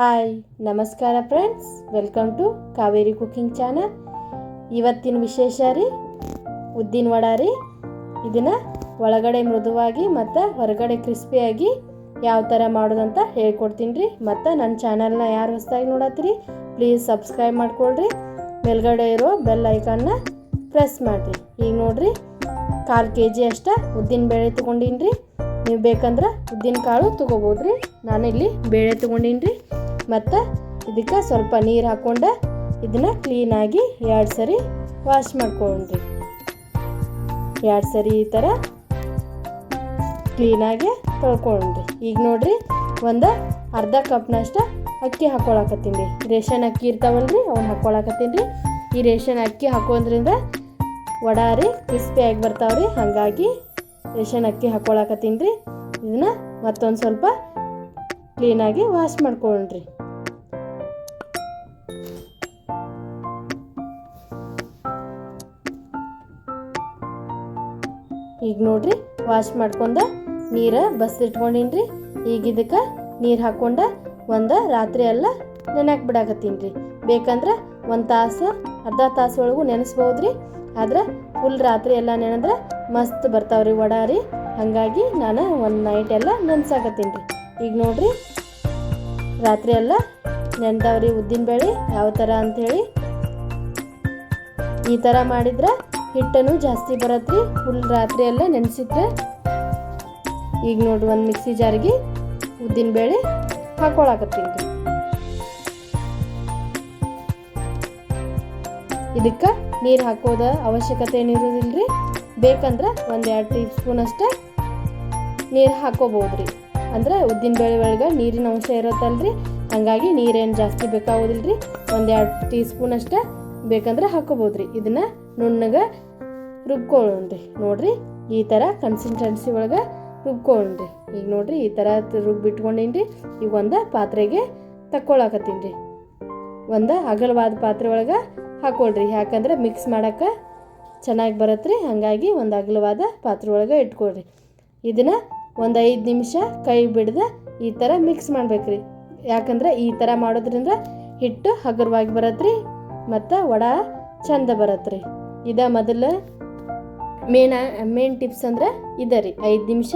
Hi ನಮಸ್ಕಾರ friends, welcome to Kaveri cooking channel. ಇವತ್ತಿನ ವಿಶೇಷ ರೀ ಉದ್ದಿನ ವಡ ರೀ. ಇದನ್ನು ಒಳಗಡೆ ಮೃದುವಾಗಿ ಮತ್ತು ಹೊರಗಡೆ ಕ್ರಿಸ್ಪಿಯಾಗಿ ಯಾವ ಥರ ಮಾಡೋದಂತ ಹೇಳ್ಕೊಡ್ತೀನಿ ರೀ. ಮತ್ತು ನನ್ನ ಚಾನಲ್ನ ಯಾರು ಹೊಸದಾಗಿ ನೋಡತ್ತೀರಿ ಪ್ಲೀಸ್ ಸಬ್ಸ್ಕ್ರೈಬ್ ಮಾಡ್ಕೊಳ್ರಿ. ಮೇಲ್ಗಡೆ ಇರೋ ಬೆಲ್ ಐಕಾನ್ನ ಪ್ರೆಸ್ ಮಾಡಿರಿ. ಈಗ ನೋಡಿರಿ, 1/4 kg ಅಷ್ಟು ಉದ್ದಿನ ಬೇಳೆ ತೊಗೊಂಡಿನಿ ರೀ. ನೀವು ಬೇಕಂದ್ರೆ ಉದ್ದಿನ ಕಾಳು ತೊಗೋಬೋದು ರೀ. ನಾನಿಲ್ಲಿ ಬೇಳೆ ತೊಗೊಂಡಿನಿ ರೀ. ಮತ್ತು ಇದಕ್ಕೆ ಸ್ವಲ್ಪ ನೀರು ಹಾಕ್ಕೊಂಡು ಇದನ್ನು ಕ್ಲೀನಾಗಿ 2 ಸರಿ ವಾಶ್ ಮಾಡ್ಕೊಂಡ್ರಿ. 2 ಸರಿ ಈ ಥರ ಕ್ಲೀನಾಗಿ ತೊಳ್ಕೊಂಡ್ರಿ. ಈಗ ನೋಡಿರಿ, ಒಂದು ಅರ್ಧ ಕಪ್ನಷ್ಟು ಅಕ್ಕಿ ಹಾಕ್ಕೊಳಕತ್ತೀನಿ ರೀ. ರೇಷನ್ ಅಕ್ಕಿ ಇರ್ತಾವಲ್ರಿ, ಅವ್ನು ಹಾಕ್ಕೊಳಕತ್ತೀನಿ ರೀ. ಈ ರೇಷನ್ ಅಕ್ಕಿ ಹಾಕೋದ್ರಿಂದ ವಡ ರೀ ಕ್ರಿಸ್ಪಿಯಾಗಿ ಬರ್ತಾವ್ರಿ. ಹಾಗಾಗಿ ರೇಷನ್ ಅಕ್ಕಿ ಹಾಕ್ಕೊಳಕತ್ತೀನಿ ರೀ. ಇದನ್ನು ಮತ್ತೊಂದು ಸ್ವಲ್ಪ ಕ್ಲೀನಾಗಿ ವಾಶ್ ಮಾಡ್ಕೊಂಡ್ರಿ. ಈಗ ನೋಡ್ರಿ, ವಾಶ್ ಮಾಡ್ಕೊಂಡು ನೀರು ಬಸ್ದಿಟ್ಕೊಂಡಿನಿ ರೀ. ಈಗ ಇದಕ್ಕೆ ನೀರು ಹಾಕ್ಕೊಂಡು ಒಂದು ರಾತ್ರಿ ಎಲ್ಲ ನೆನಕ್ಕೆ ಬಿಡಾಕತ್ತೀನಿ ರೀ. ಬೇಕಂದ್ರೆ 1 ತಾಸು ಅರ್ಧ ತಾಸು ಒಳಗೂ ನೆನೆಸ್ಬೋದು ರೀ. ಆದ್ರೆ ಫುಲ್ ರಾತ್ರಿ ಎಲ್ಲ ನೆನೆದ್ರೆ ಮಸ್ತ್ ಬರ್ತಾವ್ರಿ ವಡ ರೀ. ಹಾಗಾಗಿ ನಾನು ಒಂದು ನೈಟ್ ಎಲ್ಲ ನೆನೆಸಾಕತ್ತೀನಿ ರೀ. ಈಗ ನೋಡ್ರಿ, ರಾತ್ರಿ ಎಲ್ಲ ನೆನೆದವ್ರಿ ಉದ್ದಿನ ಬೇಳೆ ಯಾವ ಥರ ಅಂಥೇಳಿ. ಈ ಥರ ಮಾಡಿದ್ರೆ ಹಿಟ್ಟನು ಜಾಸ್ತಿ ಬರತ್ರಿ, ಫುಲ್ ರಾತ್ರಿ ಎಲ್ಲ ನೆನೆಸಿದ್ರೆ. ಈಗ ನೋಡ್ರಿ, ಒಂದು ಮಿಕ್ಸಿ ಜಾರಿಗೆ ಉದ್ದಿನ ಬೇಳೆ ಹಾಕ್ಕೊಳಕತ್ತೀನಿ ರೀ. ಇದಕ್ಕೆ ನೀರು ಹಾಕೋದ ಅವಶ್ಯಕತೆ ಏನಿರೋದಿಲ್ಲ ರೀ. ಬೇಕಂದ್ರೆ 1-2 ಟೀ ಸ್ಪೂನ್ ಅಷ್ಟೇ ನೀರು ಹಾಕೋಬೋದ್ರಿ. ಅಂದ್ರೆ ಉದ್ದಿನ ಬೇಳೆ ಒಳಗೆ ನೀರಿನ ಅಂಶ ಇರುತ್ತಲ್ರಿ, ಹಾಗಾಗಿ ನೀರೇನು ಜಾಸ್ತಿ ಬೇಕಾಗೋದಿಲ್ಲ ರೀ. 1-2 ಟೀ ಸ್ಪೂನ್ ಅಷ್ಟೇ ಬೇಕಂದ್ರೆ ಹಾಕೋಬೋದ್ರಿ. ಇದನ್ನು ನುಣ್ಣಗೆ ರುಬ್ಕೊಳ್ಳೋಣ್ರಿ. ನೋಡ್ರಿ, ಈ ಥರ ಕನ್ಸಿಸ್ಟೆನ್ಸಿ ಒಳಗೆ ರುಬ್ಕೊಳ್ಳೋಣ್ರಿ. ಈಗ ನೋಡ್ರಿ, ಈ ಥರ ರುಬ್ಬಿಟ್ಕೊಂಡೀನಿ ರೀ. ಈಗ ಒಂದು ಪಾತ್ರೆಗೆ ತಕ್ಕೊಳಕತ್ತೀನಿ ರೀ. ಒಂದು ಅಗಲವಾದ ಪಾತ್ರೆ ಒಳಗೆ ಹಾಕೊಳ್ರಿ. ಯಾಕಂದ್ರೆ ಮಿಕ್ಸ್ ಮಾಡೋಕ್ಕೆ ಚೆನ್ನಾಗಿ ಬರತ್ತೆ ರೀ. ಹಾಗಾಗಿ ಒಂದು ಅಗಲವಾದ ಪಾತ್ರೆ ಒಳಗೆ ಇಟ್ಕೊಳ್ರಿ. ಇದನ್ನು ಒಂದು 5 ನಿಮಿಷ ಕೈ ಬಿಡ್ದೆ ಈ ಥರ ಮಿಕ್ಸ್ ಮಾಡ್ಬೇಕ್ರಿ. ಯಾಕಂದ್ರೆ ಈ ಥರ ಮಾಡೋದ್ರಿಂದ ಹಿಟ್ಟು ಹಗುರವಾಗಿ ಬರತ್ತೆ ರೀ ಮತ್ತು ವಡ ಚಂದ ಬರತ್ತೆ ರೀ. ಇದ ಮೊದಲು ಮೇನ್ ಟಿಪ್ಸ್ ಅಂದ್ರೆ ಇದೆ ರೀ. 5 ನಿಮಿಷ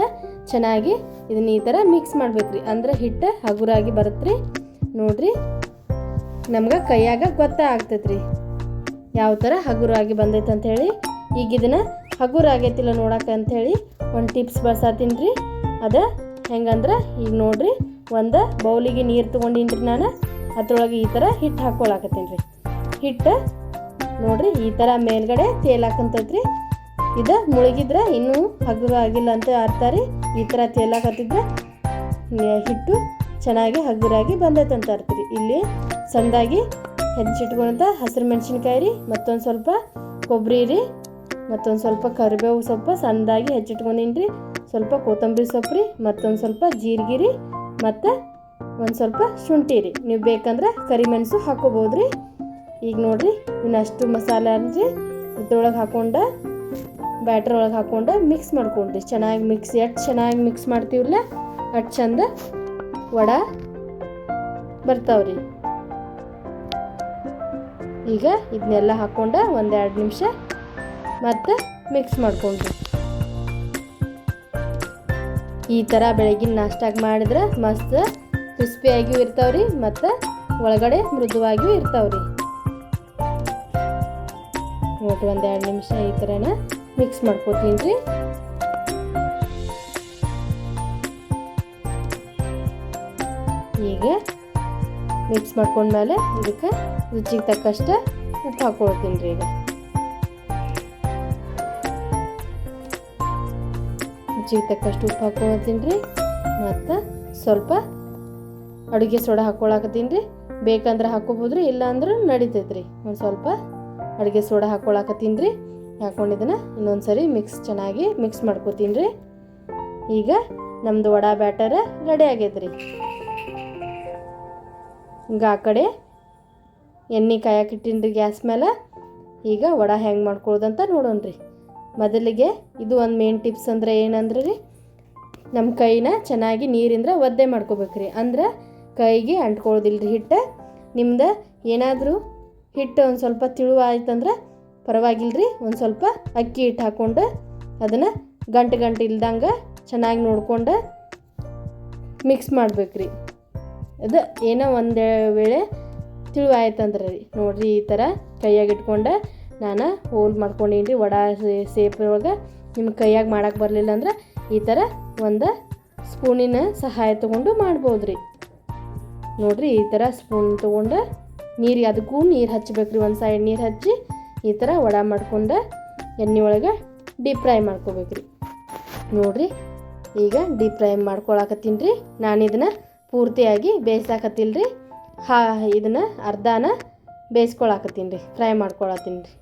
ಚೆನ್ನಾಗಿ ಇದನ್ನ ಈ ಥರ ಮಿಕ್ಸ್ ಮಾಡ್ಬೇಕ್ರಿ. ಅಂದ್ರೆ ಹಿಟ್ಟು ಹಗುರಾಗಿ ಬರತ್ತೆ ರೀ. ನೋಡ್ರಿ, ನಮ್ಗೆ ಕೈಯಾಗ ಗೊತ್ತಾಗ್ತೈತೆ ರೀ ಯಾವ ಥರ ಹಗುರಾಗಿ ಬಂದೈತೆ ಅಂಥೇಳಿ. ಈಗ ಇದನ್ನು ಹಗುರಾಗೈತಿಲ್ಲ ನೋಡಕ್ಕೆ ಅಂಥೇಳಿ ಒಂದು ಟಿಪ್ಸ್ ಬಳಸತ್ತೀನಿ ರೀ. ಅದು ಹೆಂಗಂದ್ರೆ, ಈಗ ನೋಡ್ರಿ, ಒಂದು ಬೌಲಿಗೆ ನೀರು ತೊಗೊಂಡಿನಿ ರೀ ನಾನು. ಅದ್ರೊಳಗೆ ಈ ಥರ ಹಿಟ್ಟು ಹಾಕ್ಕೊಳಕತ್ತೀನಿ ರೀ. ಹಿಟ್ಟು ನೋಡ್ರಿ, ಈ ಥರ ಮೇಲ್ಗಡೆ ತೇಲಾಕಂತೈತ್ರಿ. ಇದು ಮುಳುಗಿದ್ರೆ ಇನ್ನೂ ಹಗುರ ಆಗಿಲ್ಲ ಅಂತ ಅರ್ಥ ರೀ. ಈ ಥರ ತೇಲಾಕತ್ತಿದ್ರೆ ಹಿಟ್ಟು ಚೆನ್ನಾಗಿ ಹಗುರಾಗಿ ಬಂದೈತೆ ಅಂತ ಅರ್ಥ ರೀ. ಇಲ್ಲಿ ಸಣ್ಣದಾಗಿ ಹೆಚ್ಚಿಟ್ಕೊಂಡಂಥ ಹಸಿರು ಮೆಣಸಿನ್ಕಾಯಿ ರೀ, ಮತ್ತೊಂದು ಸ್ವಲ್ಪ ಕೊಬ್ಬರಿ ರೀ, ಮತ್ತೊಂದು ಸ್ವಲ್ಪ ಕರಿಬೇವು ಸೊಪ್ಪು ಸಣ್ಣದಾಗಿ ಹೆಚ್ಚಿಟ್ಕೊಂಡಿನಿ ರೀ, ಸ್ವಲ್ಪ ಕೊತ್ತಂಬರಿ ಸೊಪ್ಪು ರೀ, ಮತ್ತೊಂದು ಸ್ವಲ್ಪ ಜೀರಿಗೆ ರೀ, ಮತ್ತು ಒಂದು ಸ್ವಲ್ಪ ಶುಂಠಿ ರೀ. ನೀವು ಬೇಕಂದ್ರೆ ಕರಿಮೆಣಸು ಹಾಕೋಬೋದು ರೀ. ಈಗ ನೋಡಿರಿ, ಇನ್ನಷ್ಟು ಮಸಾಲೆ ಅಂದರೆ ಇದ್ರೊಳಗೆ ಹಾಕ್ಕೊಂಡು ಬ್ಯಾಟ್ರ್ ಒಳಗೆ ಹಾಕ್ಕೊಂಡು ಮಿಕ್ಸ್ ಮಾಡ್ಕೊಂಡ್ರಿ. ಚೆನ್ನಾಗಿ ಮಿಕ್ಸ್, ಎಷ್ಟು ಚೆನ್ನಾಗಿ ಮಿಕ್ಸ್ ಮಾಡ್ತೀವಲ್ಲ ಅಷ್ಟು ಚಂದ ವಡ ಬರ್ತಾವ್ರಿ. ಈಗ ಇದನ್ನೆಲ್ಲ ಹಾಕ್ಕೊಂಡು 1-2 ನಿಮಿಷ ಮತ್ತು ಮಿಕ್ಸ್ ಮಾಡ್ಕೊಂಡ್ರಿ. ಈ ಥರ ಬೆಳಗಿನ ನಾಷ್ಟಾಗಿ ಮಾಡಿದ್ರೆ ಮಸ್ತ್ ಕ್ರಿಸ್ಪಿಯಾಗಿಯೂ ಇರ್ತಾವ್ರಿ ಮತ್ತು ಒಳಗಡೆ ಮೃದುವಾಗಿಯೂ ಇರ್ತಾವ್ರಿ. ನೋಡ್ರಿ, 1-2 ನಿಮಿಷ ಈ ಥರನ ಮಿಕ್ಸ್ ಮಾಡ್ಕೊತೀನಿ ರೀ. ಈಗ ಮಿಕ್ಸ್ ಮಾಡ್ಕೊಂಡ್ಮೇಲೆ ಇದಕ್ಕೆ ರುಚಿಗೆ ತಕ್ಕಷ್ಟು ಉಪ್ಪು ಹಾಕ್ಕೊಳ್ತೀನಿ ರೀ. ಈಗ ರುಚಿಗೆ ತಕ್ಕಷ್ಟು ಉಪ್ಪು ಹಾಕ್ಕೊಳ್ತೀನಿ ರೀ. ಮತ್ತು ಸ್ವಲ್ಪ ಅಡುಗೆ ಸೋಡಾ ಹಾಕ್ಕೊಳಕತ್ತೀನಿ ರೀ. ಬೇಕಂದ್ರೆ ಹಾಕ್ಕೋಬೋದು ರೀ, ಇಲ್ಲ ಅಂದ್ರೆ ನಡಿತೈತೆ ರೀ. ಒಂದು ಸ್ವಲ್ಪ ಅಡುಗೆ ಸೋಡಾ ಹಾಕ್ಕೊಳಕತ್ತೀನಿ ರೀ. ಹಾಕ್ಕೊಂಡಿದ್ದನ್ನು ಇನ್ನೊಂದು ಸರಿ ಚೆನ್ನಾಗಿ ಮಿಕ್ಸ್ ಮಾಡ್ಕೊತೀನಿ ರೀ. ಈಗ ನಮ್ಮದು ವಡ ಬ್ಯಾಟರ್ ರೆಡಿ ಆಗೈತೆ ರೀ. ಈಗ ಆ ಕಡೆ ಎಣ್ಣೆ ಕಾಯಕ್ಕಿಟ್ಟಿನಿ ರೀ ಗ್ಯಾಸ್ ಮೇಲೆ. ಈಗ ವಡ ಹೆಂಗೆ ಮಾಡ್ಕೊಳ್ಳೋದಂತ ನೋಡೋಣ ರೀ. ಮೊದಲಿಗೆ ಇದು ಒಂದು ಮೇನ್ ಟಿಪ್ಸ್ ಅಂದರೆ ಏನಂದ್ರೆ ರೀ, ನಮ್ಮ ಕೈನ ಚೆನ್ನಾಗಿ ನೀರಿಂದ ಒದ್ದೆ ಮಾಡ್ಕೋಬೇಕ್ರಿ. ಅಂದ್ರೆ ಕೈಗೆ ಅಂಟ್ಕೊಳ್ಳೋದಿಲ್ಲ ರೀ ಹಿಟ್ಟು. ನಿಮ್ದು ಏನಾದರೂ ಹಿಟ್ಟು ಒಂದು ಸ್ವಲ್ಪ ತಿಳುವಾಯ್ತಂದ್ರೆ ಪರವಾಗಿಲ್ಲ ರೀ, ಒಂದು ಸ್ವಲ್ಪ ಅಕ್ಕಿ ಹಿಟ್ಟು ಹಾಕ್ಕೊಂಡು ಅದನ್ನು ಗಂಟು ಇಲ್ದಂಗೆ ಚೆನ್ನಾಗಿ ನೋಡ್ಕೊಂಡು ಮಿಕ್ಸ್ ಮಾಡ್ಬೇಕು ರೀ. ಅದು ಏನೋ ಒಂದು ವೇಳೆ ತಿಳುವಾಯ್ತಂದ್ರೆ ರೀ ನೋಡಿರಿ, ಈ ಥರ ಕೈಯಾಗಿ ಇಟ್ಕೊಂಡು ನಾನು ಹೋಲ್ ಮಾಡ್ಕೊಂಡೀನಿ ರೀ ವಡೆ ಸೇಪ್ ಒಳಗೆ. ನಿಮ್ಮ ಕೈಯಾಗ ಮಾಡೋಕ್ಕೆ ಬರಲಿಲ್ಲ ಅಂದ್ರೆ ಈ ಥರ ಒಂದು ಸ್ಪೂನಿನ ಸಹಾಯ ತೊಗೊಂಡು ಮಾಡ್ಬೋದು ರೀ. ನೋಡಿರಿ, ಈ ಥರ ಸ್ಪೂನ್ ತೊಗೊಂಡು ನೀರು ಅದಕ್ಕೂ ನೀರು ಹಚ್ಬೇಕು ರೀ. ಒಂದು ಸೈಡ್ ನೀರು ಹಚ್ಚಿ ಈ ಥರ ವಡೆ ಮಾಡ್ಕೊಂಡು ಎಣ್ಣೆ ಒಳಗೆ ಡೀಪ್ ಫ್ರೈ ಮಾಡ್ಕೋಬೇಕು ರೀ. ನೋಡಿರಿ, ಈಗ ಡೀಪ್ ಫ್ರೈ ಮಾಡ್ಕೊಳಕತ್ತೀನಿ ರೀ. ನಾನು ಇದನ್ನು ಪೂರ್ತಿಯಾಗಿ ಬೇಯಿಸಾಕತ್ತಿಲ್ಲ ರೀ, ಇದನ್ನು ಅರ್ಧನ ಬೇಯಿಸ್ಕೊಳಕತ್ತೀನಿ ರೀ, ಫ್ರೈ ಮಾಡ್ಕೊಳತ್ತೀನಿ ರೀ.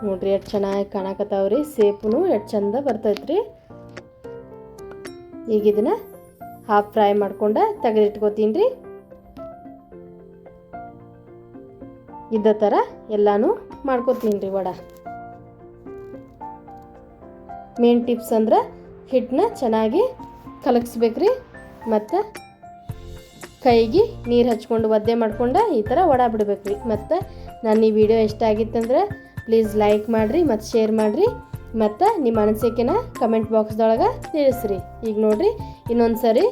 ನೋಡಿರಿ ಎಷ್ಟು ಚೆನ್ನಾಗಿ ಕಾಣಕತ್ತಾವ್ರಿ, ಸೇಪು ಎಷ್ಟು ಚಂದ ಬರ್ತೈತ್ರಿ. ಈಗ ಇದನ್ನು ಹಾಫ್ ಫ್ರೈ ಮಾಡ್ಕೊಂಡು ತೆಗೆದಿಟ್ಕೋತೀನಿ ರೀ. ಇದ್ದ ಥರ ಎಲ್ಲನೂ ಮಾಡ್ಕೋತೀನಿ ರೀ ವಡೆ. ಮೇನ್ ಟಿಪ್ಸ್ ಅಂದ್ರೆ ಹಿಟ್ಟನ್ನ ಚೆನ್ನಾಗಿ ಕಲಗಿಸ್ಬೇಕ್ರಿ, ಮತ್ತು ಕೈಗೆ ನೀರು ಹಚ್ಕೊಂಡು ಒದ್ದೆ ಮಾಡ್ಕೊಂಡು ಈ ಥರ ವಡೆ ಬಿಡ್ಬೇಕು ರೀ. ಮತ್ತು ನನ್ನ ಈ ವಿಡಿಯೋ ಇಷ್ಟ ಆಗಿತ್ತಂದ್ರೆ ಪ್ಲೀಸ್ ಲೈಕ್ ಮಾಡಿರಿ ಮತ್ತು ಶೇರ್ ಮಾಡಿರಿ, ಮತ್ತು ನಿಮ್ಮ ಅನಿಸಿಕೆನ ಕಮೆಂಟ್ ಬಾಕ್ಸ್ದೊಳಗೆ ತಿಳಿಸ್ರಿ. ಈಗ ನೋಡಿರಿ, ಇನ್ನೊಂದು ಸರಿ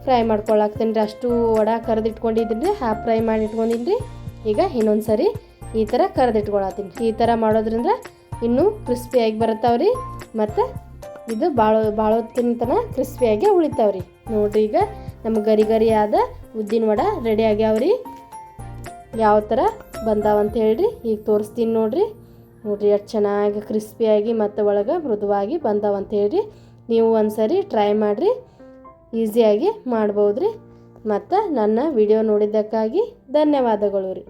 ಫ್ರೈ ಮಾಡ್ಕೊಳಾಕ್ತೀನಿ ರೀ. ಅಷ್ಟು ವಡೆ ಕರೆದಿಟ್ಕೊಂಡಿದ್ದೀನಿ ರೀ, ಹಾಫ್ ಫ್ರೈ ಮಾಡಿ ಇಟ್ಕೊಂಡಿನಿ ರೀ. ಈಗ ಇನ್ನೊಂದು ಸರಿ ಈ ಥರ ಕರೆದಿಟ್ಕೊಳತ್ತೀನಿ. ಈ ಥರ ಮಾಡೋದ್ರಿಂದ ಇನ್ನೂ ಕ್ರಿಸ್ಪಿಯಾಗಿ ಬರುತ್ತಾವ್ರಿ, ಮತ್ತು ಇದು ಭಾಳ ಹೊತ್ತಿನ ತನಕ ಕ್ರಿಸ್ಪಿಯಾಗಿ ಉಳಿತಾವ್ರಿ. ನೋಡಿರಿ, ಈಗ ನಮ್ಮ ಗರಿ ಆದ ಉದ್ದಿನ ವಡೆ ರೆಡಿ ಆಗ್ಯಾವ್ರಿ. ಯಾವ ಥರ ಬಂದಾವಂತ ಹೇಳ್ರಿ ಈಗ ತೋರಿಸ್ತೀನಿ ನೋಡಿರಿ. ಎಷ್ಟು ಚೆನ್ನಾಗಿ ಕ್ರಿಸ್ಪಿಯಾಗಿ ಮತ್ತು ಒಳಗೆ ಮೃದುವಾಗಿ ಬಂದಾವಂತ ಹೇಳ್ರಿ. ನೀವು ಒಂದು ಸರಿ ಟ್ರೈ ಮಾಡಿರಿ, ಈಸಿಯಾಗಿ ಮಾಡ್ಬೋದು ರೀ. ಮತ್ತು ನನ್ನ ವಿಡಿಯೋ ನೋಡಿದ್ದಕ್ಕಾಗಿ ಧನ್ಯವಾದಗಳು ರೀ.